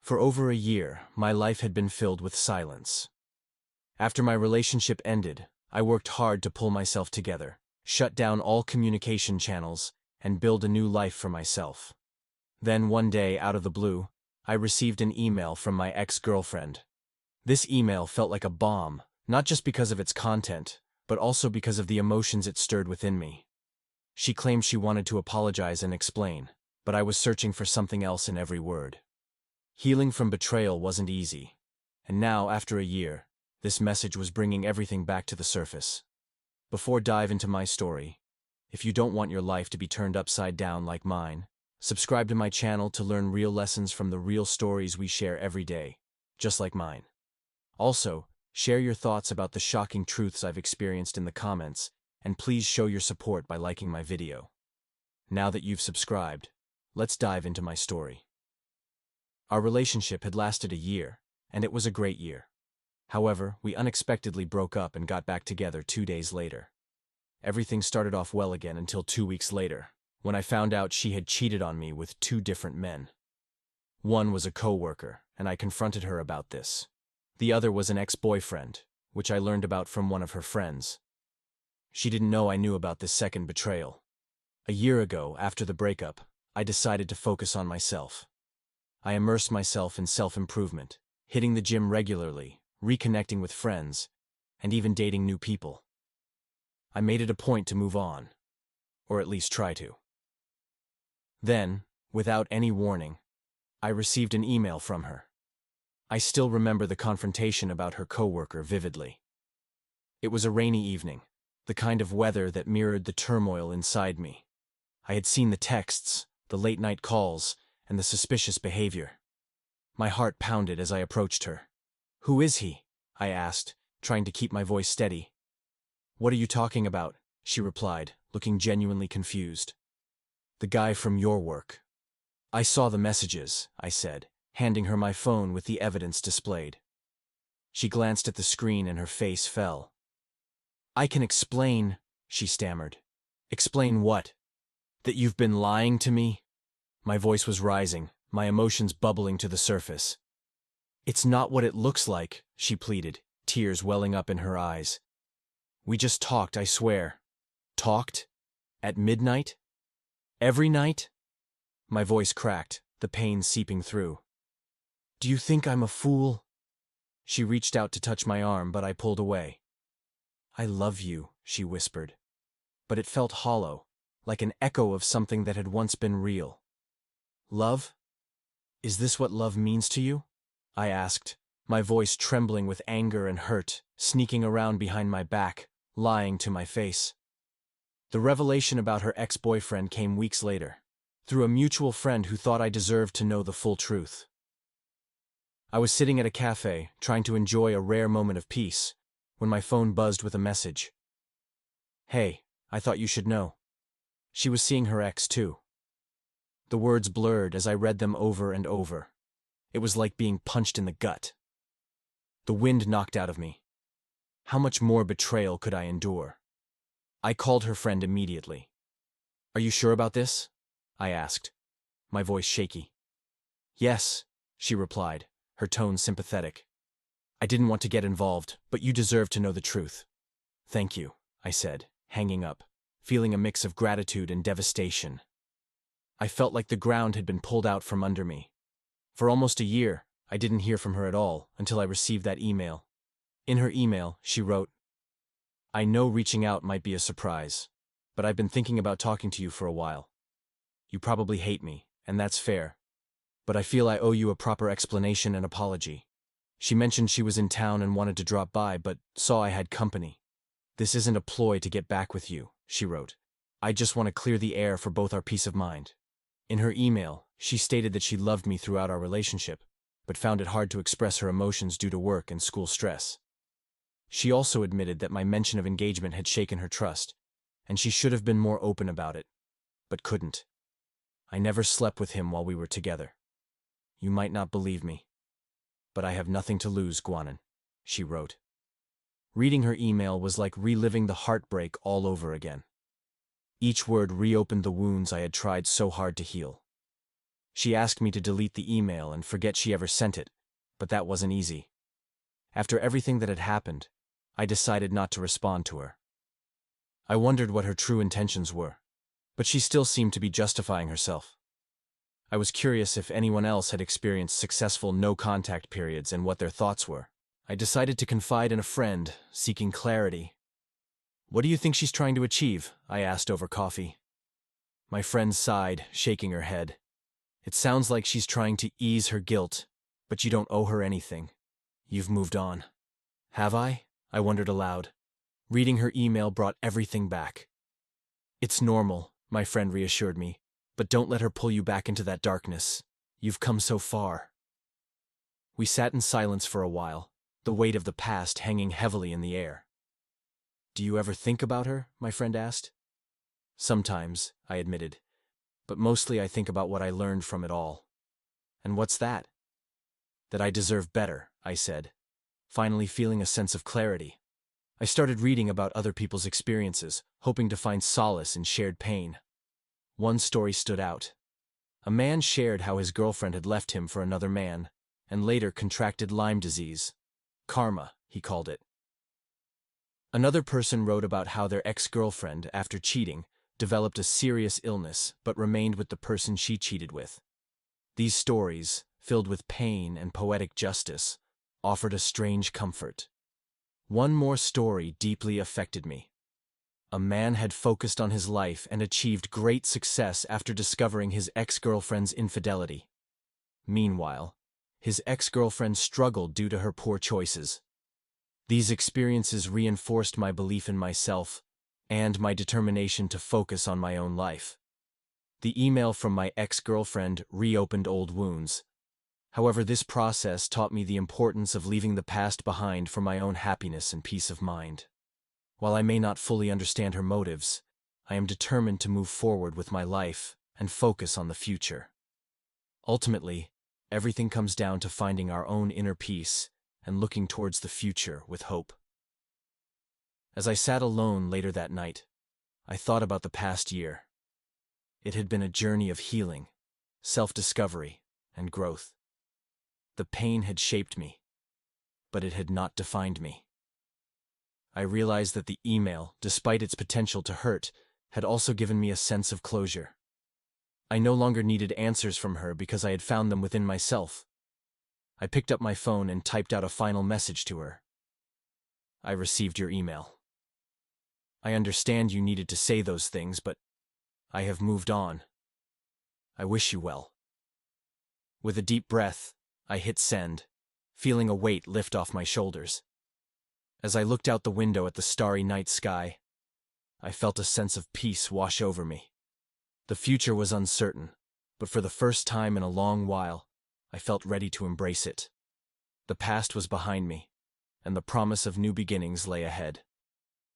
For over a year, my life had been filled with silence. After my relationship ended, I worked hard to pull myself together, shut down all communication channels, and build a new life for myself. Then one day, out of the blue, I received an email from my ex-girlfriend. This email felt like a bomb, not just because of its content, but also because of the emotions it stirred within me. She claimed she wanted to apologize and explain, but I was searching for something else in every word. Healing from betrayal wasn't easy, and now, after a year, this message was bringing everything back to the surface. Before I dive into my story, if you don't want your life to be turned upside down like mine, subscribe to my channel to learn real lessons from the real stories we share every day, just like mine. Also, share your thoughts about the shocking truths I've experienced in the comments, and please show your support by liking my video. Now that you've subscribed, let's dive into my story. Our relationship had lasted a year, and it was a great year. However, we unexpectedly broke up and got back together 2 days later. Everything started off well again until 2 weeks later, when I found out she had cheated on me with 2 different men. One was a co-worker, and I confronted her about this. The other was an ex-boyfriend, which I learned about from one of her friends. She didn't know I knew about this second betrayal. A year ago, after the breakup, I decided to focus on myself. I immersed myself in self-improvement, hitting the gym regularly, reconnecting with friends, and even dating new people. I made it a point to move on, or at least try to. Then, without any warning, I received an email from her. I still remember the confrontation about her coworker vividly. It was a rainy evening, the kind of weather that mirrored the turmoil inside me. I had seen the texts, the late-night calls, and the suspicious behavior. My heart pounded as I approached her. "Who is he?" I asked, trying to keep my voice steady. "What are you talking about?" she replied, looking genuinely confused. "The guy from your work." "I saw the messages," I said, handing her my phone with the evidence displayed. She glanced at the screen and her face fell. "I can explain," she stammered. "Explain what? That you've been lying to me?" My voice was rising, my emotions bubbling to the surface. "It's not what it looks like," she pleaded, tears welling up in her eyes. "We just talked, I swear." "Talked? At midnight? Every night?" My voice cracked, the pain seeping through. "Do you think I'm a fool?" She reached out to touch my arm, but I pulled away. "I love you," she whispered. But it felt hollow, like an echo of something that had once been real. "Love? Is this what love means to you?" I asked, my voice trembling with anger and hurt, sneaking around behind my back, lying to my face. The revelation about her ex-boyfriend came weeks later, through a mutual friend who thought I deserved to know the full truth. I was sitting at a cafe, trying to enjoy a rare moment of peace, when my phone buzzed with a message. "Hey, I thought you should know." She was seeing her ex too. The words blurred as I read them over and over. It was like being punched in the gut. The wind knocked out of me. How much more betrayal could I endure? I called her friend immediately. "Are you sure about this?" I asked, my voice shaky. "Yes," she replied, her tone sympathetic. "I didn't want to get involved, but you deserve to know the truth." "Thank you," I said, hanging up, feeling a mix of gratitude and devastation. I felt like the ground had been pulled out from under me. For almost a year, I didn't hear from her at all until I received that email. In her email, she wrote, "I know reaching out might be a surprise, but I've been thinking about talking to you for a while. You probably hate me, and that's fair, but I feel I owe you a proper explanation and apology." She mentioned she was in town and wanted to drop by, but saw I had company. "This isn't a ploy to get back with you," she wrote. "I just want to clear the air for both our peace of mind." In her email, she stated that she loved me throughout our relationship, but found it hard to express her emotions due to work and school stress. She also admitted that my mention of engagement had shaken her trust, and she should have been more open about it, but couldn't. "I never slept with him while we were together. You might not believe me, but I have nothing to lose, Guanan," she wrote. Reading her email was like reliving the heartbreak all over again. Each word reopened the wounds I had tried so hard to heal. She asked me to delete the email and forget she ever sent it, but that wasn't easy. After everything that had happened, I decided not to respond to her. I wondered what her true intentions were, but she still seemed to be justifying herself. I was curious if anyone else had experienced successful no-contact periods and what their thoughts were. I decided to confide in a friend, seeking clarity. "What do you think she's trying to achieve?" I asked over coffee. My friend sighed, shaking her head. "It sounds like she's trying to ease her guilt, but you don't owe her anything. You've moved on." "Have I?" I wondered aloud. Reading her email brought everything back. "It's normal," my friend reassured me, "but don't let her pull you back into that darkness. You've come so far." We sat in silence for a while, the weight of the past hanging heavily in the air. "Do you ever think about her?" my friend asked. "Sometimes," I admitted, "but mostly I think about what I learned from it all." "And what's that?" "That I deserve better," I said, finally feeling a sense of clarity. I started reading about other people's experiences, hoping to find solace in shared pain. One story stood out. A man shared how his girlfriend had left him for another man, and later contracted Lyme disease. Karma, he called it. Another person wrote about how their ex-girlfriend, after cheating, developed a serious illness but remained with the person she cheated with. These stories, filled with pain and poetic justice, offered a strange comfort. One more story deeply affected me. A man had focused on his life and achieved great success after discovering his ex-girlfriend's infidelity. Meanwhile, his ex-girlfriend struggled due to her poor choices. These experiences reinforced my belief in myself and my determination to focus on my own life. The email from my ex-girlfriend reopened old wounds. However, this process taught me the importance of leaving the past behind for my own happiness and peace of mind. While I may not fully understand her motives, I am determined to move forward with my life and focus on the future. Ultimately, everything comes down to finding our own inner peace and looking towards the future with hope. As I sat alone later that night, I thought about the past year. It had been a journey of healing, self-discovery, and growth. The pain had shaped me, but it had not defined me. I realized that the email, despite its potential to hurt, had also given me a sense of closure. I no longer needed answers from her because I had found them within myself. I picked up my phone and typed out a final message to her. "I received your email. I understand you needed to say those things, but I have moved on. I wish you well." With a deep breath, I hit send, feeling a weight lift off my shoulders. As I looked out the window at the starry night sky, I felt a sense of peace wash over me. The future was uncertain, but for the first time in a long while, I felt ready to embrace it. The past was behind me, and the promise of new beginnings lay ahead.